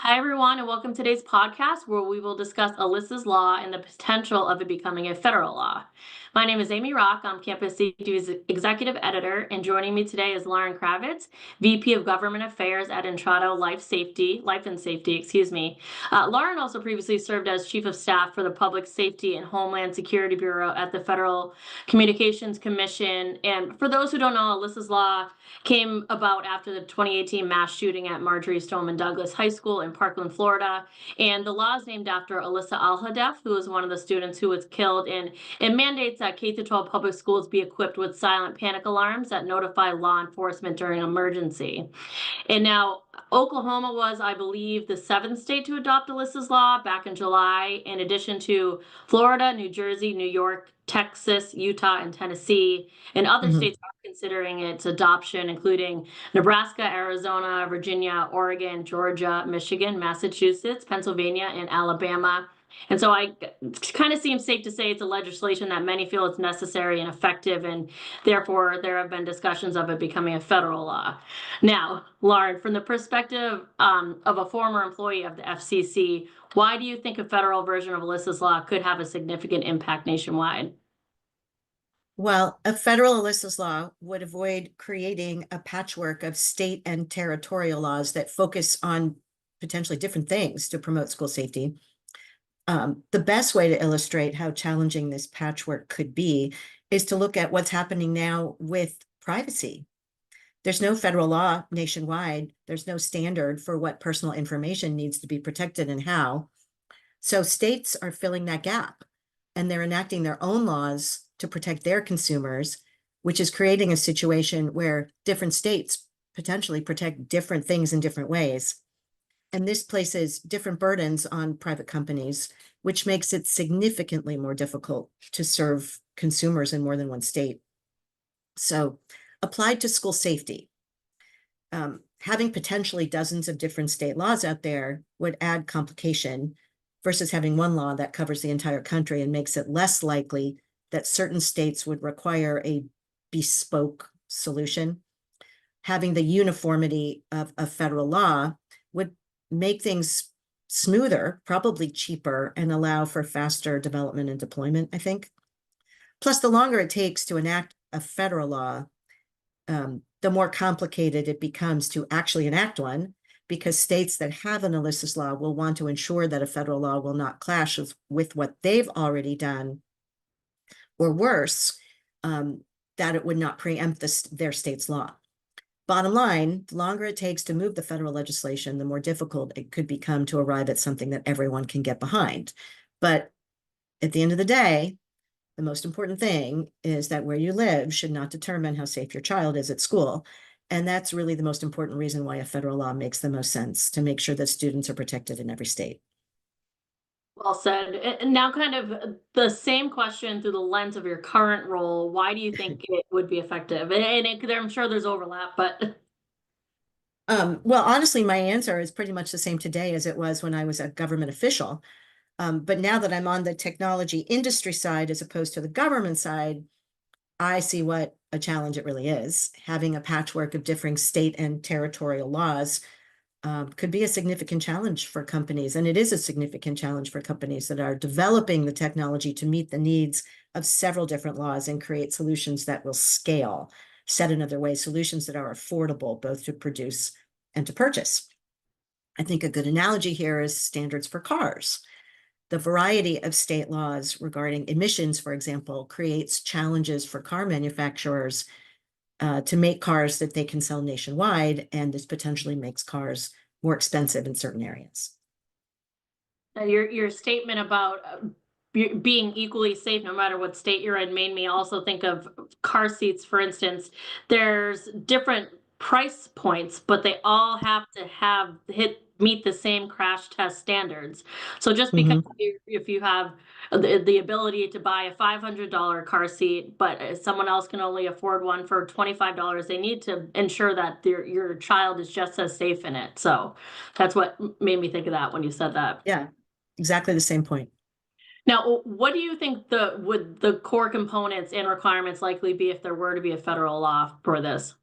Hi, everyone, and welcome to today's podcast where we will discuss Alyssa's Law and the potential of it becoming a federal law. My name is Amy Rock. I'm Campus CDU's executive editor, and joining me today is Lauren Kravetz, VP of Government Affairs at Intrado Life and Safety, excuse me. Lauren also previously served as Chief of Staff for the Public Safety and Homeland Security Bureau at the Federal Communications Commission. And for those who don't know, Alyssa's Law came about after the 2018 mass shooting at Marjory Stoneman Douglas High School in Parkland, Florida. And the law is named after Alyssa Alhadeff, who was one of the students who was killed. And it mandates that K-12 public schools be equipped with silent panic alarms that notify law enforcement during an emergency. And now Oklahoma was, I believe, the seventh state to adopt Alyssa's Law back in July, in addition to Florida, New Jersey, New York, Texas, Utah, and Tennessee. And other states are considering its adoption, including Nebraska, Arizona, Virginia, Oregon, Georgia, Michigan, Massachusetts, Pennsylvania, and Alabama. And so it kind of seems safe to say it's a legislation that many feel it's necessary and effective, and therefore there have been discussions of it becoming a federal law. Now, Lauren, from the perspective of a former employee of the FCC, why do you think a federal version of Alyssa's Law could have a significant impact nationwide? Well, a federal Alyssa's Law would avoid creating a patchwork of state and territorial laws that focus on potentially different things to promote school safety. The best way to illustrate how challenging this patchwork could be is to look at what's happening now with privacy. There's no federal law nationwide. There's no standard for what personal information needs to be protected and how. So states are filling that gap, and they're enacting their own laws to protect their consumers, which is creating a situation where different states potentially protect different things in different ways. And this places different burdens on private companies, which makes it significantly more difficult to serve consumers in more than one state. So, applied to school safety, having potentially dozens of different state laws out there would add complication versus having one law that covers the entire country and makes it less likely that certain states would require a bespoke solution. Having the uniformity of a federal law would make things smoother, probably cheaper, and allow for faster development and deployment, I think. Plus, the longer it takes to enact a federal law, the more complicated it becomes to actually enact one, because states that have an Alyssa's Law will want to ensure that a federal law will not clash with what they've already done, or worse, that it would not preempt their state's law. Bottom line, the longer it takes to move the federal legislation, the more difficult it could become to arrive at something that everyone can get behind. But at the end of the day, the most important thing is that where you live should not determine how safe your child is at school. And that's really the most important reason why a federal law makes the most sense, to make sure that students are protected in every state. Well said. And now, kind of the same question through the lens of your current role. Why do you think it would be effective? I'm sure there's overlap, but Well, honestly, my answer is pretty much the same today as it was when I was a government official. But now that I'm on the technology industry side as opposed to the government side, I see what a challenge it really is. Having a patchwork of differing state and territorial laws could be a significant challenge for companies. And it is a significant challenge for companies that are developing the technology to meet the needs of several different laws and create solutions that will scale. Said another way, solutions that are affordable both to produce and to purchase. I think a good analogy here is standards for cars. The variety of state laws regarding emissions, for example, creates challenges for car manufacturers to make cars that they can sell nationwide, and this potentially makes cars more expensive in certain areas. your statement about being equally safe no matter what state you're in made me also think of car seats, for instance. There's different price points, but they all have to meet the same crash test standards. So just because if you have the ability to buy a $500 car seat, but someone else can only afford one for $25, they need to ensure that your child is just as safe in it. So that's what made me think of that when you said that. Yeah, exactly the same point. Now, what do you think would the core components and requirements likely be if there were to be a federal law for this?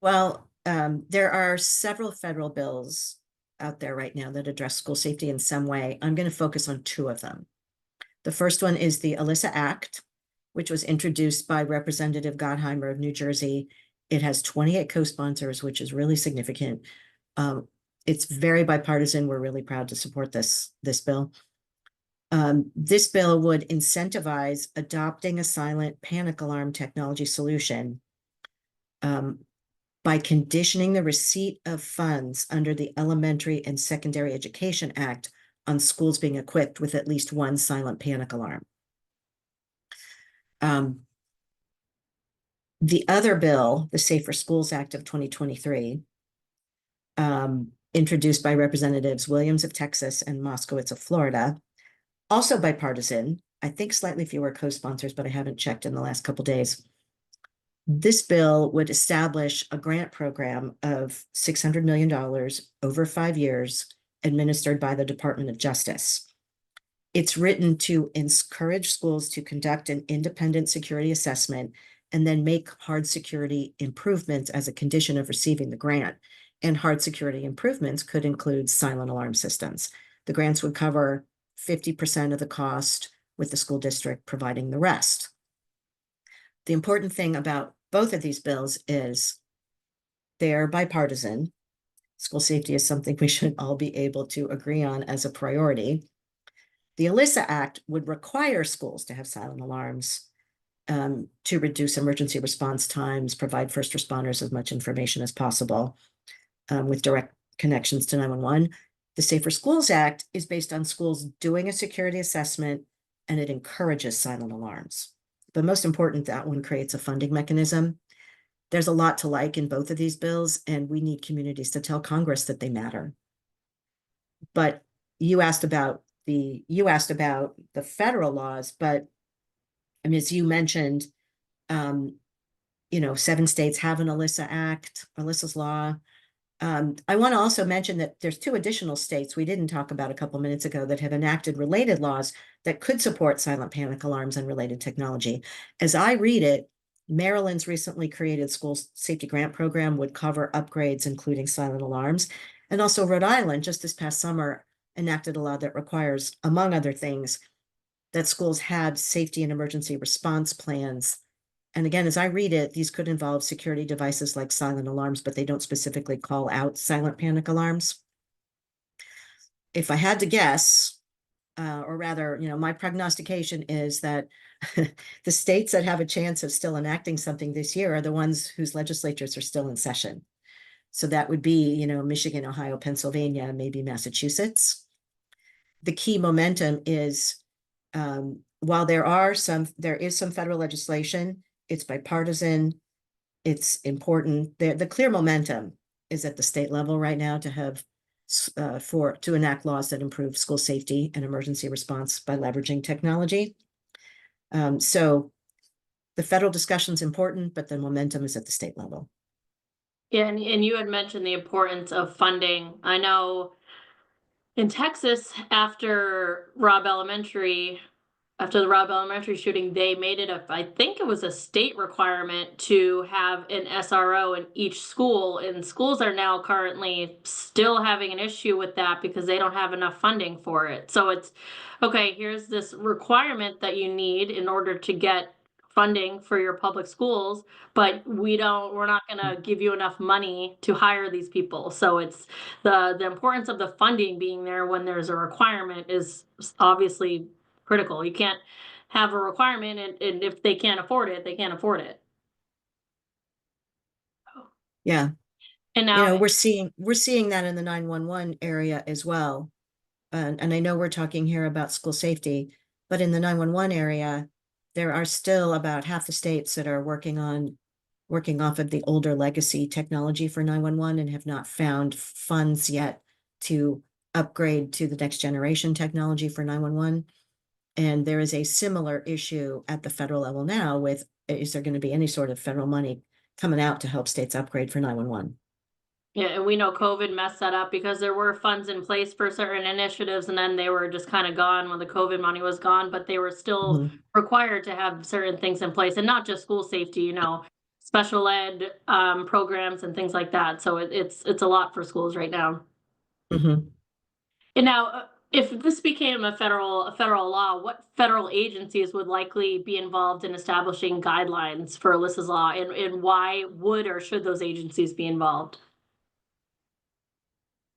Well, there are several federal bills out there right now that address school safety in some way. I'm going to focus on two of them. The first one is the Alyssa Act, which was introduced by Representative Gottheimer of New Jersey. It has 28 co-sponsors, which is really significant. It's very bipartisan. We're really proud to support this bill. This bill would incentivize adopting a silent panic alarm technology solution by conditioning the receipt of funds under the Elementary and Secondary Education Act on schools being equipped with at least one silent panic alarm. The other bill, the Safer Schools Act of 2023, introduced by Representatives Williams of Texas and Moskowitz of Florida, also bipartisan, I think slightly fewer co-sponsors, but I haven't checked in the last couple of days. This bill would establish a grant program of $600 million over 5 years, administered by the Department of Justice. It's written to encourage schools to conduct an independent security assessment and then make hard security improvements as a condition of receiving the grant. And hard security improvements could include silent alarm systems. The grants would cover 50% of the cost, with the school district providing the rest. The important thing about both of these bills is they're bipartisan. School safety is something we should all be able to agree on as a priority. The Alyssa Act would require schools to have silent alarms to reduce emergency response times, provide first responders as much information as possible with direct connections to 911. The Safer Schools Act is based on schools doing a security assessment, and it encourages silent alarms. But most important, that one creates a funding mechanism. There's a lot to like in both of these bills, and we need communities to tell Congress that they matter. But you asked about the federal laws, but I mean, as you mentioned, 7 states have an Alyssa's Law. I want to also mention that there's 2 additional states we didn't talk about a couple minutes ago that have enacted related laws that could support silent panic alarms and related technology. As I read it, Maryland's recently created school safety grant program would cover upgrades, including silent alarms. And also Rhode Island, just this past summer, enacted a law that requires, among other things, that schools have safety and emergency response plans. And again, as I read it, these could involve security devices like silent alarms, but they don't specifically call out silent panic alarms. If I had to guess, or rather, my prognostication is that the states that have a chance of still enacting something this year are the ones whose legislatures are still in session. So that would be, Michigan, Ohio, Pennsylvania, maybe Massachusetts. The key momentum is, while there is some federal legislation, it's bipartisan, it's important. The clear momentum is at the state level right now to have to enact laws that improve school safety and emergency response by leveraging technology. So the federal discussion is important, but the momentum is at the state level. Yeah, and you had mentioned the importance of funding. I know in Texas, after the Robb Elementary shooting, they made it I think it was a state requirement to have an SRO in each school, and schools are now currently still having an issue with that because they don't have enough funding for it. So it's, okay, here's this requirement that you need in order to get funding for your public schools, but we're not going to give you enough money to hire these people. So it's the importance of the funding being there when there's a requirement is obviously critical. You can't have a requirement and if they can't afford it, they can't afford it. Yeah. And now we're seeing that in the 911 area as well. And I know we're talking here about school safety, but in the 911 area, there are still about half the states that are working off of the older legacy technology for 911 and have not found funds yet to upgrade to the next generation technology for 911. And there is a similar issue at the federal level now with, is there going to be any sort of federal money coming out to help states upgrade for 911? Yeah, and we know COVID messed that up because there were funds in place for certain initiatives and then they were just kind of gone when the COVID money was gone, but they were still required to have certain things in place, and not just school safety, special ed programs and things like that. So it's a lot for schools right now. Mhm. And now, if this became a federal law, what federal agencies would likely be involved in establishing guidelines for Alyssa's law, and why would or should those agencies be involved?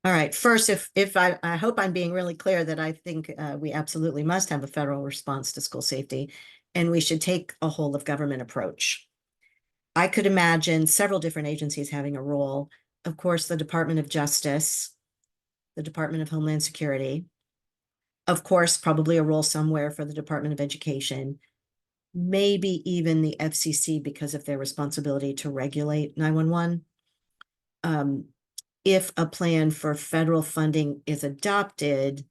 All right. First, if I hope I'm being really clear that I think we absolutely must have a federal response to school safety, and we should take a whole of government approach. I could imagine several different agencies having a role. Of course, the Department of Justice, the Department of Homeland Security, of course, probably a role somewhere for the Department of Education, maybe even the FCC because of their responsibility to regulate 911. If a plan for federal funding is adopted,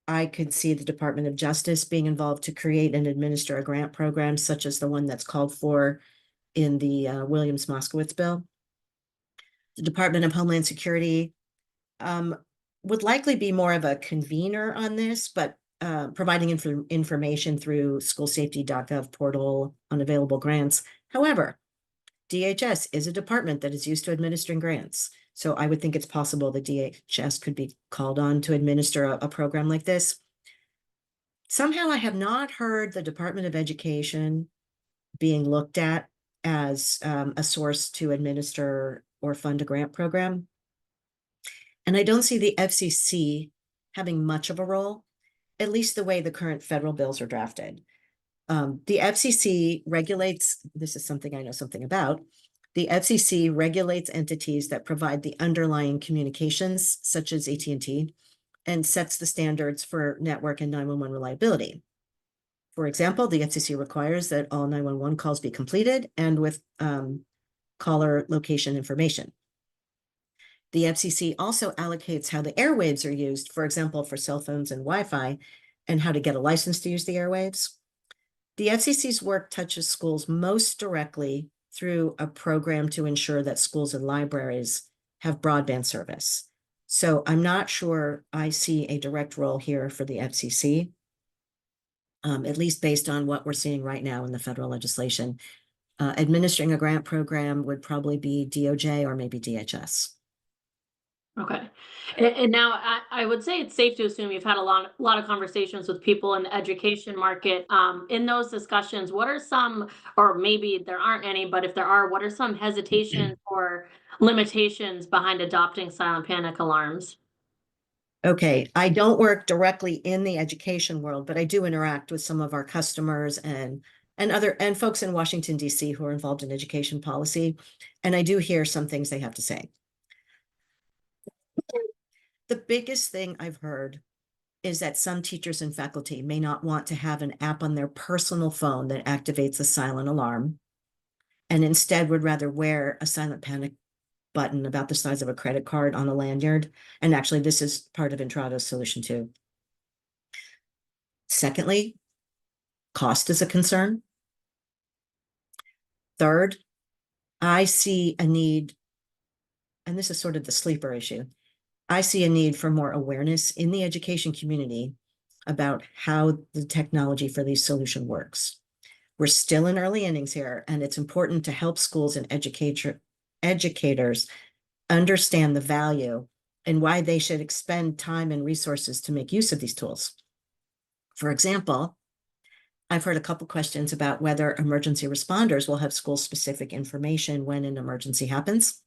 I could see the Department of Justice being involved to create and administer a grant program such as the one that's called for in the Williams-Moskowitz bill. The Department of Homeland Security would likely be more of a convener on this, but providing information through schoolsafety.gov portal on available grants. However, DHS is a department that is used to administering grants. So I would think it's possible that DHS could be called on to administer a program like this. Somehow I have not heard the Department of Education being looked at as a source to administer or fund a grant program. And I don't see the FCC having much of a role, at least the way the current federal bills are drafted. The FCC regulates, this is something I know something about, the FCC regulates entities that provide the underlying communications, such as AT&T, and sets the standards for network and 911 reliability. For example, the FCC requires that all 911 calls be completed and with caller location information. The FCC also allocates how the airwaves are used, for example, for cell phones and Wi-Fi, and how to get a license to use the airwaves. The FCC's work touches schools most directly through a program to ensure that schools and libraries have broadband service. So I'm not sure I see a direct role here for the FCC, at least based on what we're seeing right now in the federal legislation. Administering a grant program would probably be DOJ or maybe DHS. Okay. And now I would say it's safe to assume you've had a lot of conversations with people in the education market. In those discussions, what are some, or maybe there aren't any, but if there are, what are some hesitations or limitations behind adopting silent panic alarms? Okay, I don't work directly in the education world, but I do interact with some of our customers and folks in Washington, D.C. who are involved in education policy, and I do hear some things they have to say. The biggest thing I've heard is that some teachers and faculty may not want to have an app on their personal phone that activates a silent alarm, and instead would rather wear a silent panic button about the size of a credit card on a lanyard. And actually, this is part of Intrado's solution too. Secondly, cost is a concern. Third, I see a need, and this is sort of the sleeper issue. I see a need for more awareness in the education community about how the technology for these solutions works. We're still in early innings here, and it's important to help schools and educators understand the value and why they should expend time and resources to make use of these tools. For example, I've heard a couple questions about whether emergency responders will have school-specific information when an emergency happens.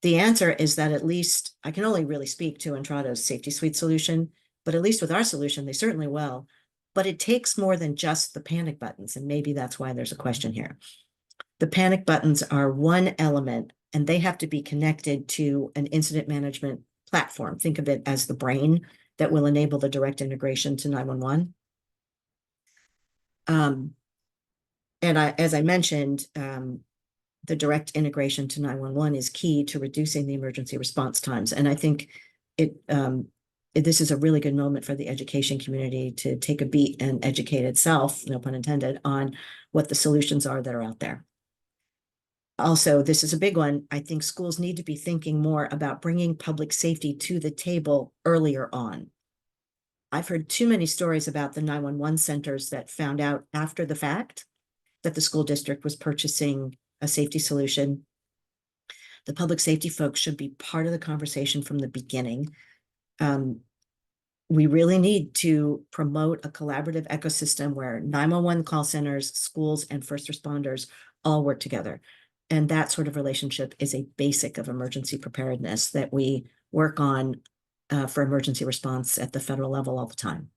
The answer is that at least, I can only really speak to Intrado's Safety Suite solution, but at least with our solution, they certainly will. But it takes more than just the panic buttons, and maybe that's why there's a question here. The panic buttons are one element, and they have to be connected to an incident management platform. Think of it as the brain that will enable the direct integration to 911. And as I mentioned, the direct integration to 911 is key to reducing the emergency response times. And I think this is a really good moment for the education community to take a beat and educate itself, no pun intended, on what the solutions are that are out there. Also, this is a big one. I think schools need to be thinking more about bringing public safety to the table earlier on. I've heard too many stories about the 911 centers that found out after the fact that the school district was purchasing a safety solution. The public safety folks should be part of the conversation from the beginning. We really need to promote a collaborative ecosystem where 911 call centers, schools, and first responders all work together. And that sort of relationship is a basic of emergency preparedness that we work on for emergency response at the federal level all the time.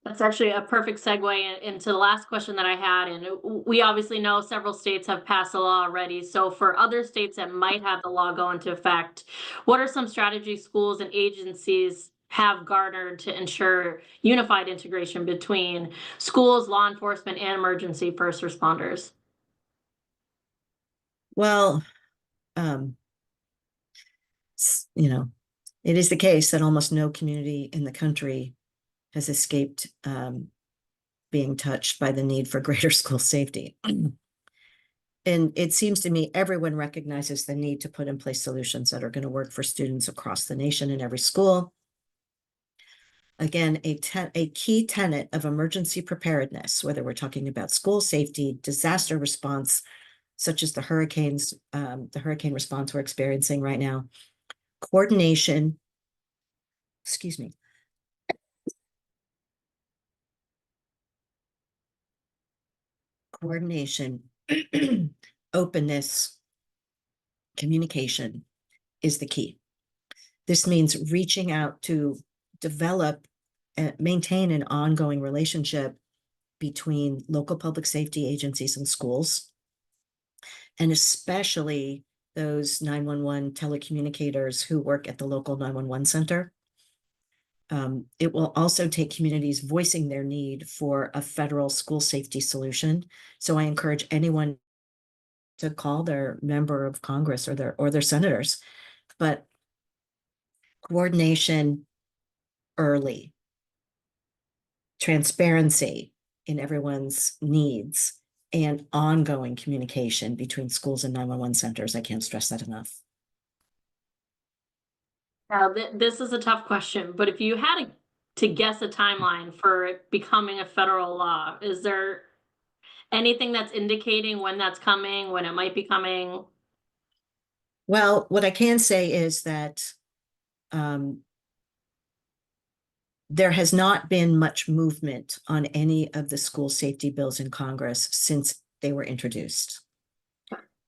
That's actually a perfect segue into the last question that I had. And we obviously know several states have passed the law already. So for other states that might have the law go into effect, what are some strategies schools and agencies have garnered to ensure unified integration between schools, law enforcement, and emergency first responders? Well, it is the case that almost no community in the country has escaped being touched by the need for greater school safety. And it seems to me everyone recognizes the need to put in place solutions that are going to work for students across the nation in every school. Again, a key tenet of emergency preparedness, whether we're talking about school safety, disaster response, such as the hurricane response we're experiencing right now, coordination, coordination, openness, communication is the key. This means reaching out to develop and maintain an ongoing relationship between local public safety agencies and schools, and especially those 911 telecommunicators who work at the local 911 center. It will also take communities voicing their need for a federal school safety solution. So I encourage anyone to call their member of Congress or their senators, but coordination early, transparency in everyone's needs, and ongoing communication between schools and 911 centers. I can't stress that enough. Now, this is a tough question, but if you had to guess a timeline for it becoming a federal law, is there anything that's indicating when that's coming, when it might be coming? Well, what I can say is that there has not been much movement on any of the school safety bills in Congress since they were introduced.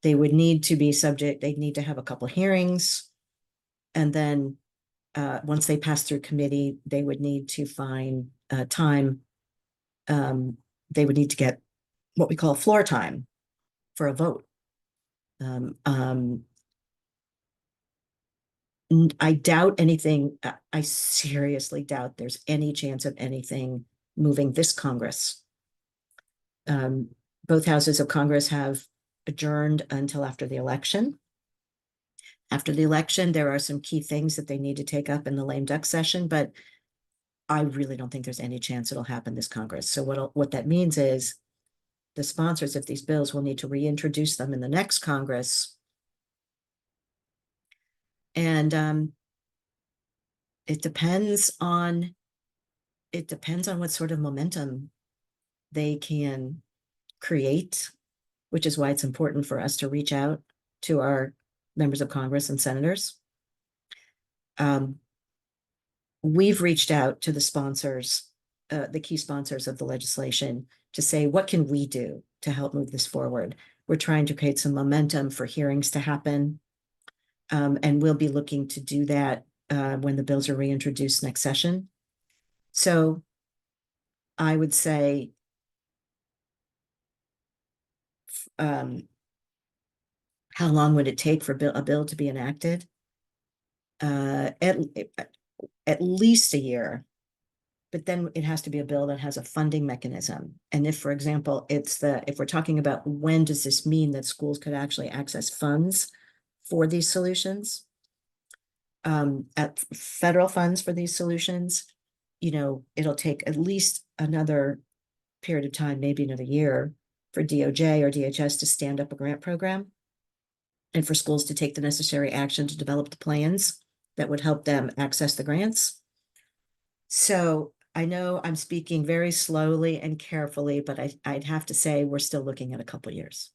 They would need to be subject, they'd need to have a couple hearings. And then once they pass through committee, they would need to find time. They would need to get what we call floor time for a vote. I doubt anything. I seriously doubt there's any chance of anything moving this Congress. Both houses of Congress have adjourned until after the election. After the election, there are some key things that they need to take up in the lame duck session, but I really don't think there's any chance it'll happen this Congress. So what that means is the sponsors of these bills will need to reintroduce them in the next Congress. And it depends on what sort of momentum they can create, which is why it's important for us to reach out to our members of Congress and senators. We've reached out to the sponsors, the key sponsors of the legislation, to say, what can we do to help move this forward? We're trying to create some momentum for hearings to happen. And we'll be looking to do that when the bills are reintroduced next session. So I would say how long would it take for a bill to be enacted? At least a year, but then it has to be a bill that has a funding mechanism. And if, for example, if we're talking about when does this mean that schools could actually access funds for these solutions, at federal funds for these solutions, it'll take at least another period of time, maybe another year, for DOJ or DHS to stand up a grant program and for schools to take the necessary action to develop the plans that would help them access the grants. So I know I'm speaking very slowly and carefully, but I'd have to say we're still looking at a couple years.